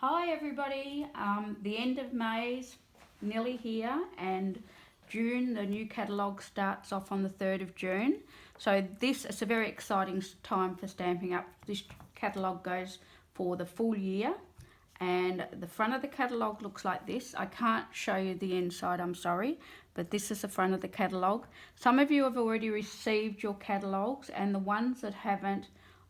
Hi everybody, the end of May's nearly here and June, the new catalogue starts off on the 3rd of June. So this is a very exciting time for Stampin' Up. This catalogue goes for the full year and the front of the catalogue looks like this. I can't show you the inside, I'm sorry, but this is the front of the catalogue. Some of you have already received your catalogues and the ones that haven't,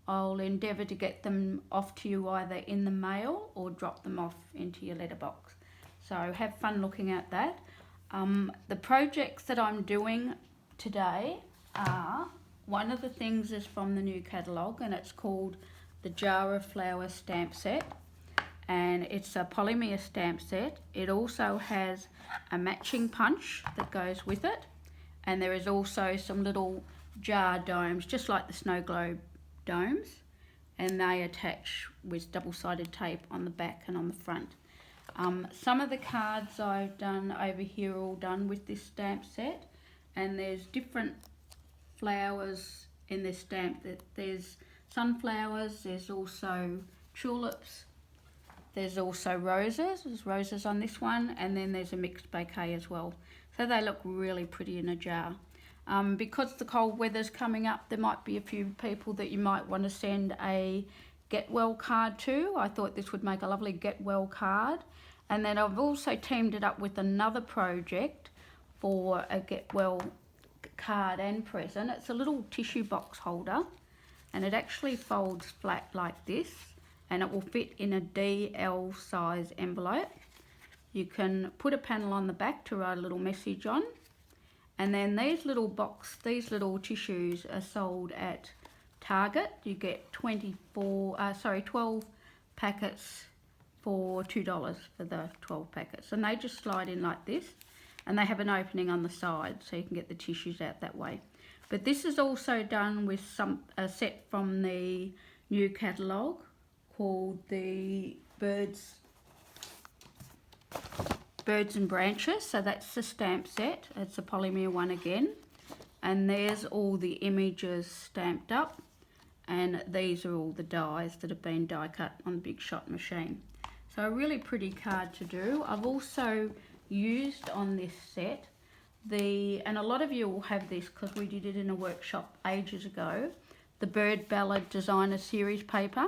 I'll endeavour to get them off to you either in the mail or drop them off into your letterbox. So have fun looking at that. The projects that I'm doing today are, one of the things is from the new catalogue and it's called the Jar of Flowers stamp set. And it's a polymer stamp set. It also has a matching punch that goes with it. And there is also some little jar domes, just like the snow globe domes, and they attach with double-sided tape on the back and on the front. Some of the cards I've done over here are all done with this stamp set, and there's different flowers in this stamp. There's sunflowers, there's also tulips, there's also roses. There's roses on this one, and then there's a mixed bouquet as well. So they look really pretty in a jar. Because the cold weather's coming up, there might be a few people that you might want to send a get well card to. I thought this would make a lovely get well card. And then I've also teamed it up with another project for a get well card and present. It's a little tissue box holder and it actually folds flat like this and it will fit in a DL size envelope. You can put a panel on the back to write a little message on. And then these little tissues are sold at Target. You get 12 packets for $2 for the 12 packets. And they just slide in like this. And they have an opening on the side so you can get the tissues out that way. But this is also done with a set from the new catalogue called the Birds and Branches, so that's the stamp set. It's a polymer one again, and there's all the images stamped up, and these are all the dies that have been die cut on the Big Shot machine. So a really pretty card to do. I've also used on this set and a lot of you will have this because we did it in a workshop ages ago, the Bird Ballad Designer Series paper,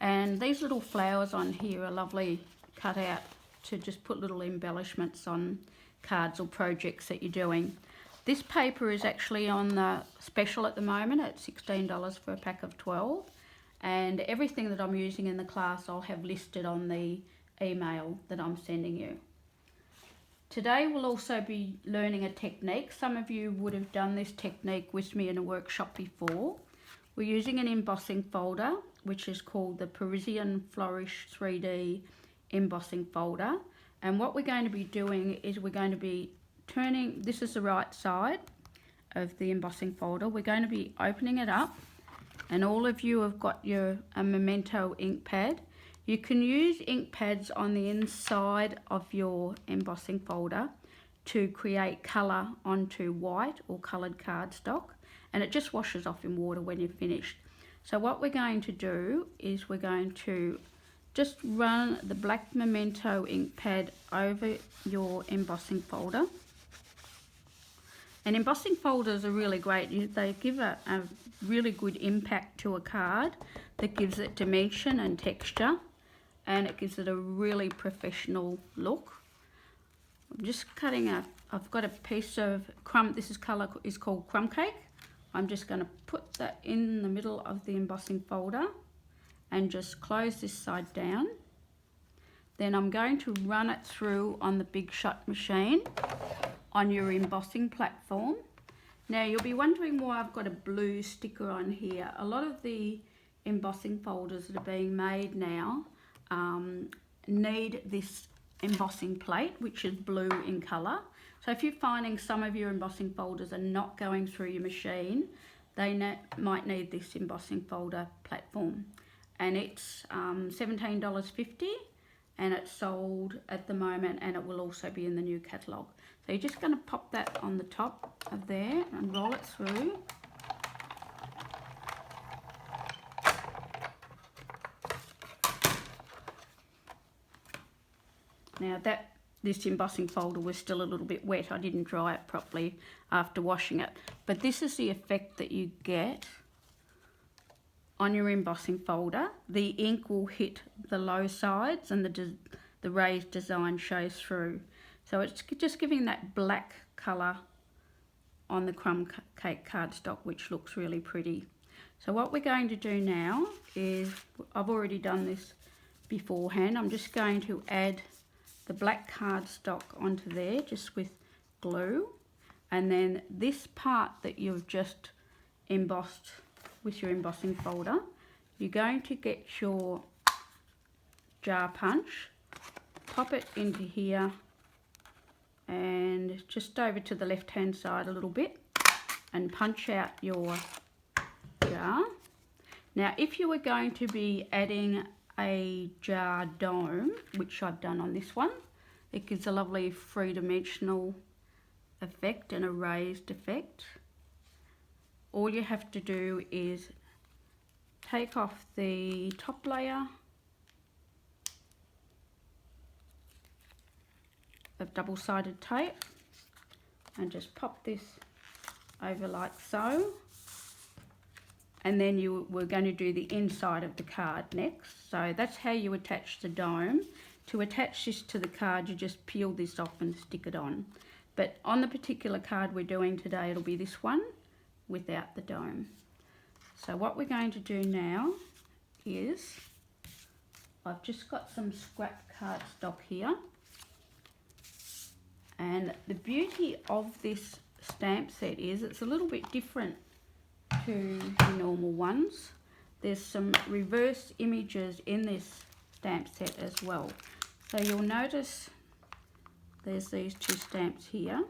and these little flowers on here are lovely cut out to just put little embellishments on cards or projects that you're doing. This paper is actually on the special at the moment at $16 for a pack of 12, and everything that I'm using in the class I'll have listed on the email that I'm sending you. Today we'll also be learning a technique. Some of you would have done this technique with me in a workshop before. We're using an embossing folder which is called the Parisian Flourish 3D embossing folder, and what we're going to be doing is we're going to be turning, this is the right side of the embossing folder, we're going to be opening it up, and all of you have got a Memento ink pad. You can use ink pads on the inside of your embossing folder to create colour onto white or coloured cardstock, and it just washes off in water when you're finished. So what we're going to do is we're going to just run the black Memento ink pad over your embossing folder. And embossing folders are really great. They give a really good impact to a card that gives it dimension and texture, and it gives it a really professional look. I'm just cutting I've got a piece of crumb, this is called crumb cake. I'm just going to put that in the middle of the embossing folder and just close this side down. Then I'm going to run it through on the Big Shot machine on your embossing platform. Now you'll be wondering why I've got a blue sticker on here. A lot of the embossing folders that are being made now need this embossing plate, which is blue in colour. So if you're finding some of your embossing folders are not going through your machine, they might need this embossing folder platform. And it's $17.50 and it's sold at the moment, and it will also be in the new catalogue. So you're just going to pop that on the top of there and roll it through. Now this embossing folder was still a little bit wet. I didn't dry it properly after washing it. But this is the effect that you get on your embossing folder. The ink will hit the low sides and the raised design shows through. So it's just giving that black colour on the crumb cake cardstock, which looks really pretty. So what we're going to do now is, I've already done this beforehand, I'm just going to add the black cardstock onto there just with glue, and then this part that you've just embossed with your embossing folder, you're going to get your jar punch, pop it into here and just over to the left hand side a little bit and punch out your jar. Now if you were going to be adding a jar dome, which I've done on this one, it gives a lovely three-dimensional effect and a raised effect. All you have to do is take off the top layer of double-sided tape and just pop this over like so, and then we're going to do the inside of the card next. So that's how you attach the dome. To attach this to the card, you just peel this off and stick it on. But on the particular card we're doing today, it'll be this one without the dome. So what we're going to do now is, I've just got some scrap cardstock here, and the beauty of this stamp set is it's a little bit different to the normal ones. There's some reverse images in this stamp set as well. So you'll notice there's these two stamps here.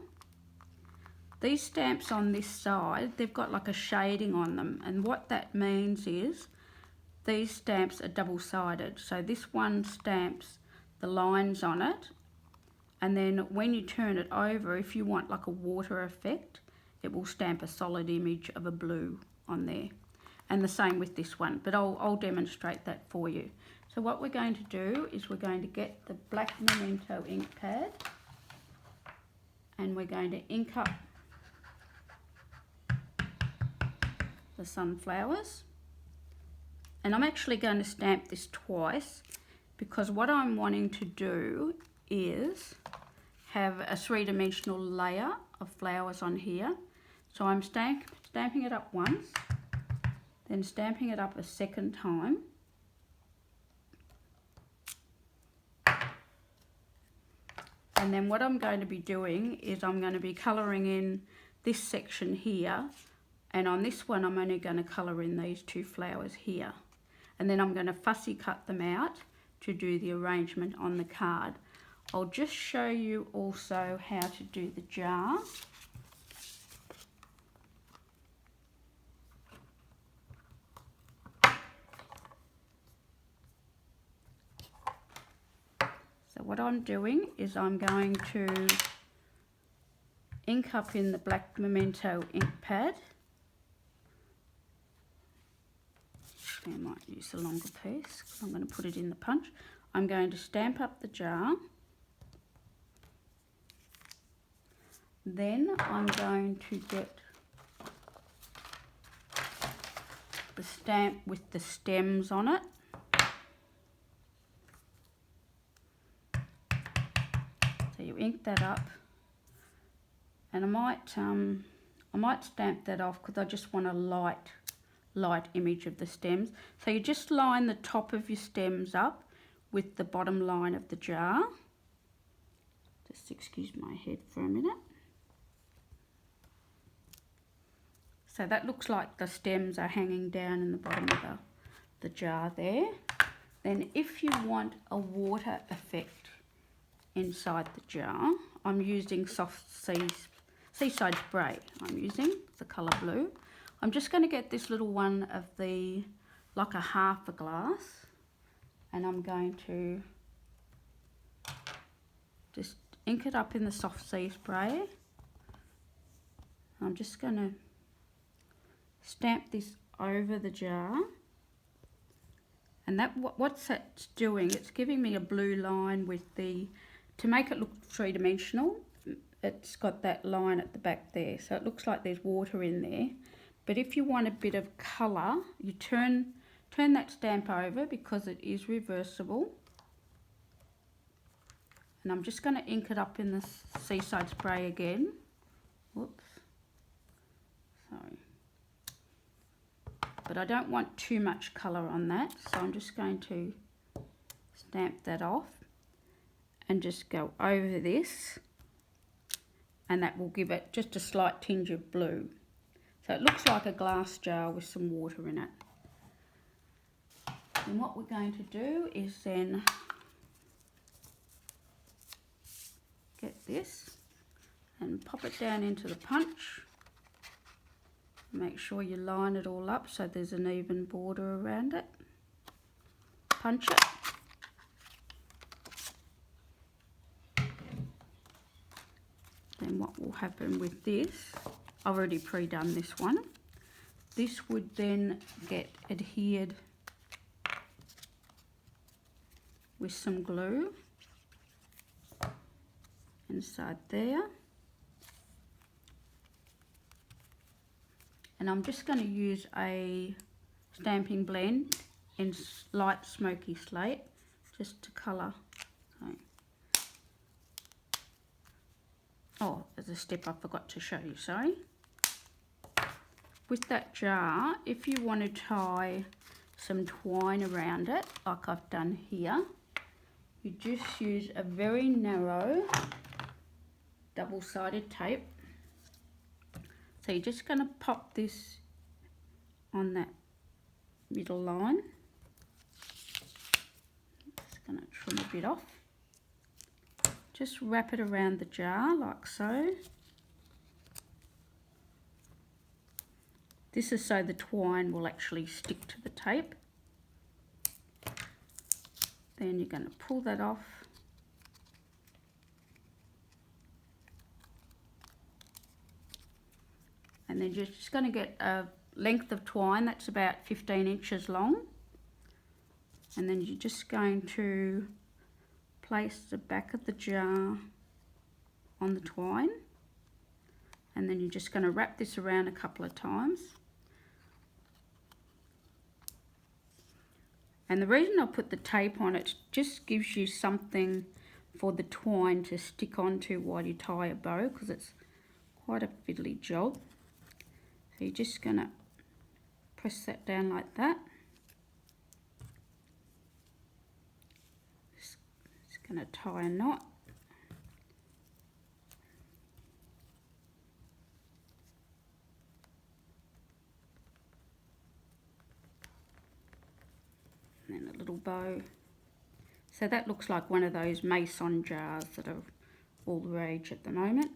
These stamps on this side, they've got like a shading on them, and what that means is these stamps are double-sided. So this one stamps the lines on it, and then when you turn it over, if you want like a water effect, it will stamp a solid image of a blue on there. And the same with this one, but I'll demonstrate that for you. So what we're going to do is we're going to get the black Memento ink pad, and we're going to ink up the sunflowers. And I'm actually going to stamp this twice, because what I'm wanting to do is have a three-dimensional layer of flowers on here. So I'm stamping it up once, then stamping it up a second time, and then what I'm going to be doing is I'm going to be colouring in this section here, and on this one I'm only going to colour in these two flowers here, and then I'm going to fussy cut them out to do the arrangement on the card. I'll just show you also how to do the jar. So what I'm doing is I'm going to ink up in the black Memento ink pad. I might use a longer piece because I'm going to put it in the punch. I'm going to stamp up the jar. Then I'm going to get the stamp with the stems on it. So you ink that up, and I might stamp that off because I just want a light image of the stems. So you just line the top of your stems up with the bottom line of the jar. Just excuse my head for a minute. So that looks like the stems are hanging down in the bottom of the jar there. Then if you want a water effect inside the jar, I'm using soft seaside spray. I'm using the colour blue. I'm just going to get this little one of the, like a half a glass, and I'm going to just ink it up in the soft sea spray. I'm just going to stamp this over the jar, and that what's that's doing, it's giving me a blue line with the to make it look three-dimensional, it's got that line at the back there, so it looks like there's water in there. But if you want a bit of colour, you turn that stamp over because it is reversible. And I'm just going to ink it up in the Seaside Spray again. Whoops. Sorry. But I don't want too much colour on that, so I'm just going to stamp that off and just go over this, and that will give it just a slight tinge of blue. So it looks like a glass jar with some water in it. And what we're going to do is then get this and pop it down into the punch. Make sure you line it all up so there's an even border around it. Punch it. Then what will happen with this, I've already pre-done this one. This would then get adhered with some glue inside there. And I'm just going to use a stamping blend in light smoky slate just to colour. Oh, there's a step I forgot to show you, sorry. With that jar, if you want to tie some twine around it, like I've done here, you just use a very narrow double-sided tape. So you're just going to pop this on that middle line. Just going to trim a bit off. Just wrap it around the jar like so. This is so the twine will actually stick to the tape. Then you're going to pull that off. And then you're just going to get a length of twine that's about 15 inches long. And then you're just going to place the back of the jar on the twine, and then you're just going to wrap this around a couple of times. And the reason I put the tape on it just gives you something for the twine to stick onto while you tie a bow, because it's quite a fiddly job. So you're just going to press that down like that. Going to tie a knot. And then a little bow. So that looks like one of those mason jars that are all the rage at the moment.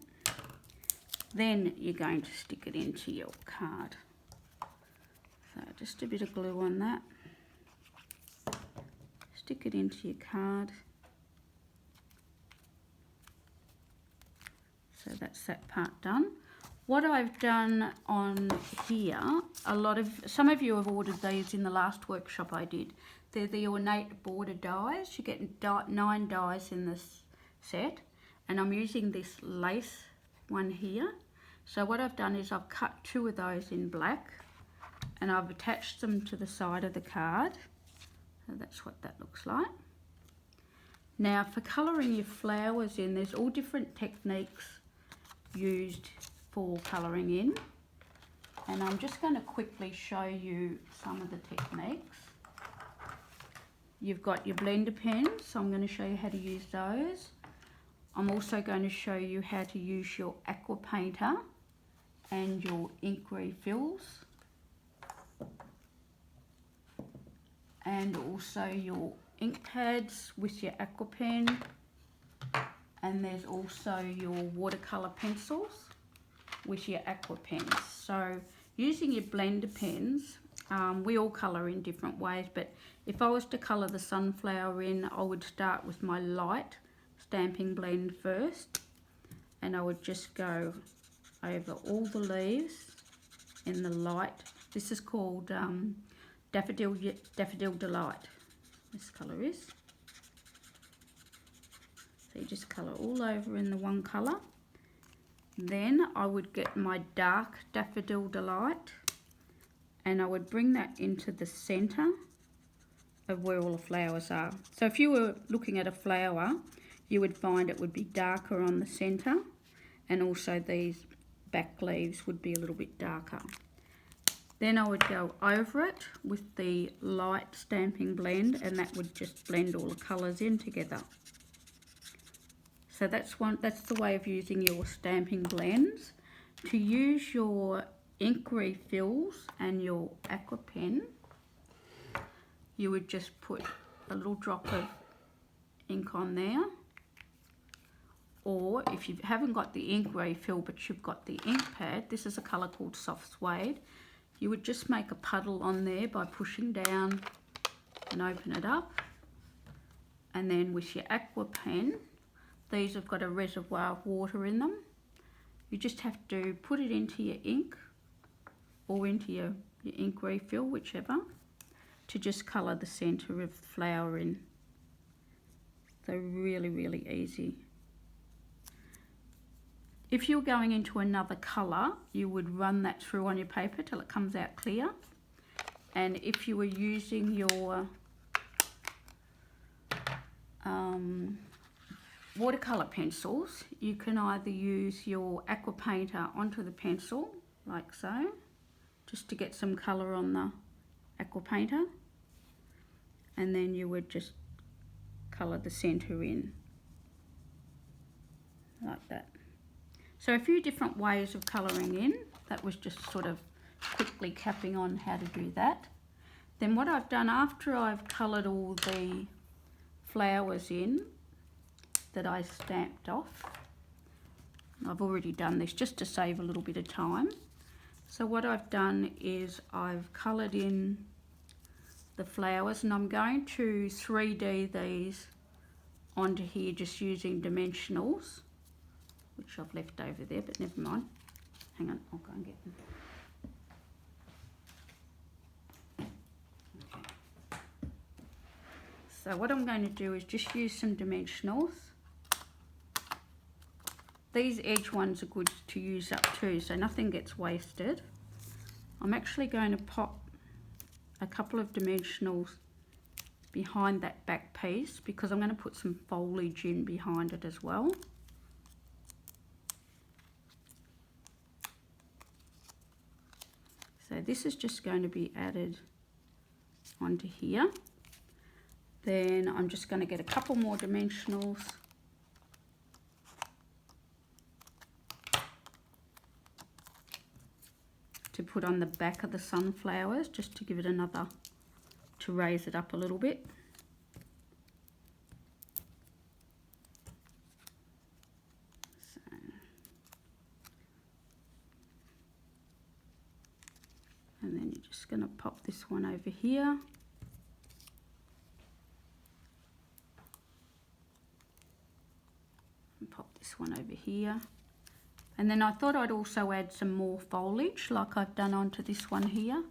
Then you're going to stick it into your card. So just a bit of glue on that. Stick it into your card. So that's that part done. What I've done on here, some of you have ordered these in the last workshop I did. They're the ornate border dies. You get 9 dies in this set, and I'm using this lace one here. So what I've done is I've cut 2 of those in black, and I've attached them to the side of the card. So that's what that looks like. Now for colouring your flowers in, there's all different techniques used for colouring in, and I'm just going to quickly show you some of the techniques. You've got your blender pens, so I'm going to show you how to use those. I'm also going to show you how to use your aqua painter and your ink refills, and also your ink pads with your aqua pen. And there's also your watercolour pencils with your aqua pens. So using your blender pens, we all colour in different ways, but if I was to colour the sunflower in, I would start with my light stamping blend first, and I would just go over all the leaves in the light. This is called Daffodil Delight, this colour is. So you just colour all over in the one colour. Then I would get my dark Daffodil Delight and I would bring that into the centre of where all the flowers are. So if you were looking at a flower, you would find it would be darker on the centre, and also these back leaves would be a little bit darker. Then I would go over it with the light stamping blend, and that would just blend all the colours in together. So that's the way of using your stamping blends. To use your ink refills and your aqua pen, you would just put a little drop of ink on there. Or if you haven't got the ink refill but you've got the ink pad, this is a colour called Soft Suede, you would just make a puddle on there by pushing down and open it up. And then with your aqua pen, these have got a reservoir of water in them. You just have to put it into your ink or into your ink refill, whichever, to just colour the centre of the flower in. So really, really easy. If you're going into another colour, you would run that through on your paper till it comes out clear. And if you were using your watercolour pencils, you can either use your aqua painter onto the pencil, like so, just to get some colour on the aqua painter, and then you would just colour the centre in, like that. So a few different ways of colouring in. That was just sort of quickly capping on how to do that. Then what I've done after I've coloured all the flowers in that I stamped off, I've already done this just to save a little bit of time. So what I've done is I've coloured in the flowers, and I'm going to 3D these onto here just using dimensionals, which I've left over there, but never mind. Hang on, I'll go and get them. Okay. So what I'm going to do is just use some dimensionals. These edge ones are good to use up too, so nothing gets wasted. I'm actually going to pop a couple of dimensionals behind that back piece because I'm going to put some foliage in behind it as well. So this is just going to be added onto here. Then I'm just going to get a couple more dimensionals to put on the back of the sunflowers, just to give it another, to raise it up a little bit. So, and then you're just going to pop this one over here. And pop this one over here. And then I thought I'd also add some more foliage like I've done onto this one here.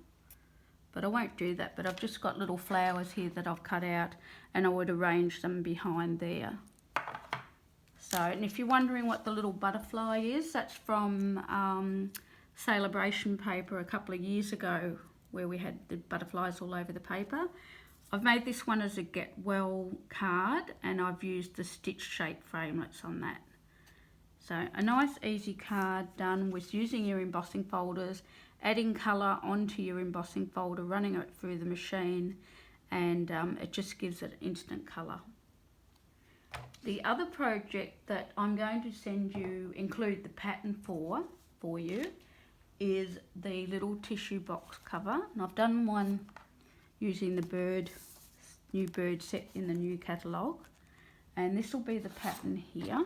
But I won't do that, but I've just got little flowers here that I've cut out, and I would arrange them behind there. So, and if you're wondering what the little butterfly is, that's from Celebration paper a couple of years ago, where we had the butterflies all over the paper. I've made this one as a get well card, and I've used the stitch shape framelits on that. So a nice easy card done with using your embossing folders, adding colour onto your embossing folder, running it through the machine, and it just gives it instant colour. The other project that I'm going to send you, include the pattern for you, is the little tissue box cover. And I've done one using the new bird set in the new catalogue, and this will be the pattern here.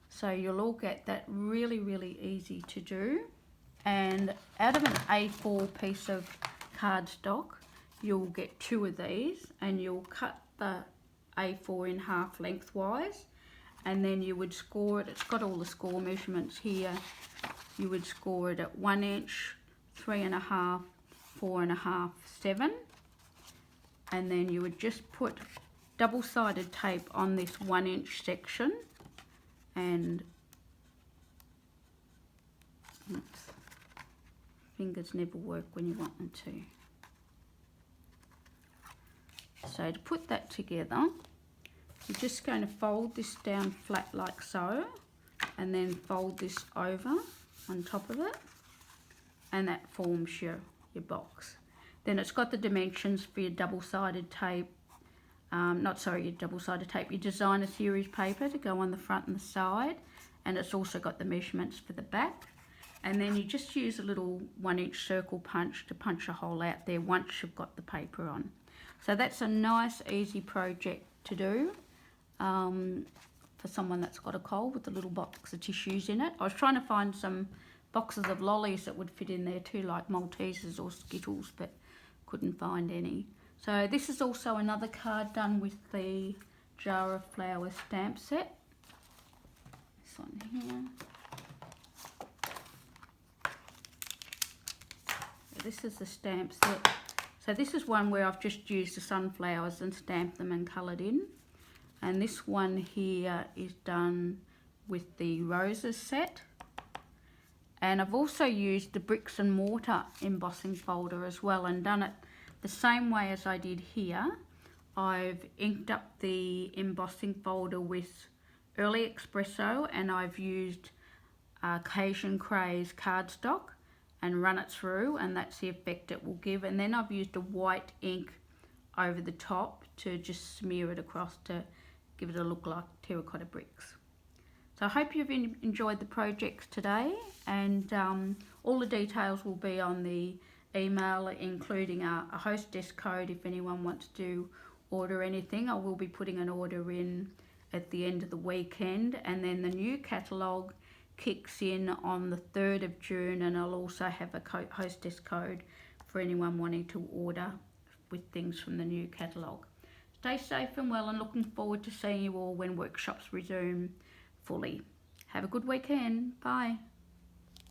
So you'll all get that really, really easy to do. And out of an A4 piece of cardstock, you'll get 2 of these, and you'll cut the A4 in half lengthwise, and then you would score it. It's got all the score measurements here. You would score it at 1 inch, 3.5, 4.5, 7, and then you would just put double-sided tape on this 1-inch section, and oops, fingers never work when you want them to. So to put that together, you're just going to fold this down flat like so, and then fold this over on top of it, and that forms your box. Then it's got the dimensions for your double-sided tape, your double-sided tape, your designer series paper to go on the front and the side, and it's also got the measurements for the back. And then you just use a little 1-inch circle punch to punch a hole out there once you've got the paper on. So that's a nice easy project to do for someone that's got a cold, with a little box of tissues in it. I was trying to find some boxes of lollies that would fit in there too, like Maltesers or Skittles, but couldn't find any. So this is also another card done with the Jar of Flowers stamp set. This one here. This is the stamp set. So this is one where I've just used the sunflowers and stamped them and coloured in. And this one here is done with the roses set. And I've also used the bricks and mortar embossing folder as well, and done it the same way as I did here. I've inked up the embossing folder with Early Espresso, and I've used Cajun Craze cardstock and run it through, and that's the effect it will give. And then I've used a white ink over the top to just smear it across to give it a look like terracotta bricks. So I hope you've enjoyed the projects today, and all the details will be on the email, including a hostess code if anyone wants to order anything. I will be putting an order in at the end of the weekend, and then the new catalogue kicks in on the 3rd of June, and I'll also have a hostess code for anyone wanting to order with things from the new catalogue. Stay safe and well, and looking forward to seeing you all when workshops resume fully. Have a good weekend. Bye.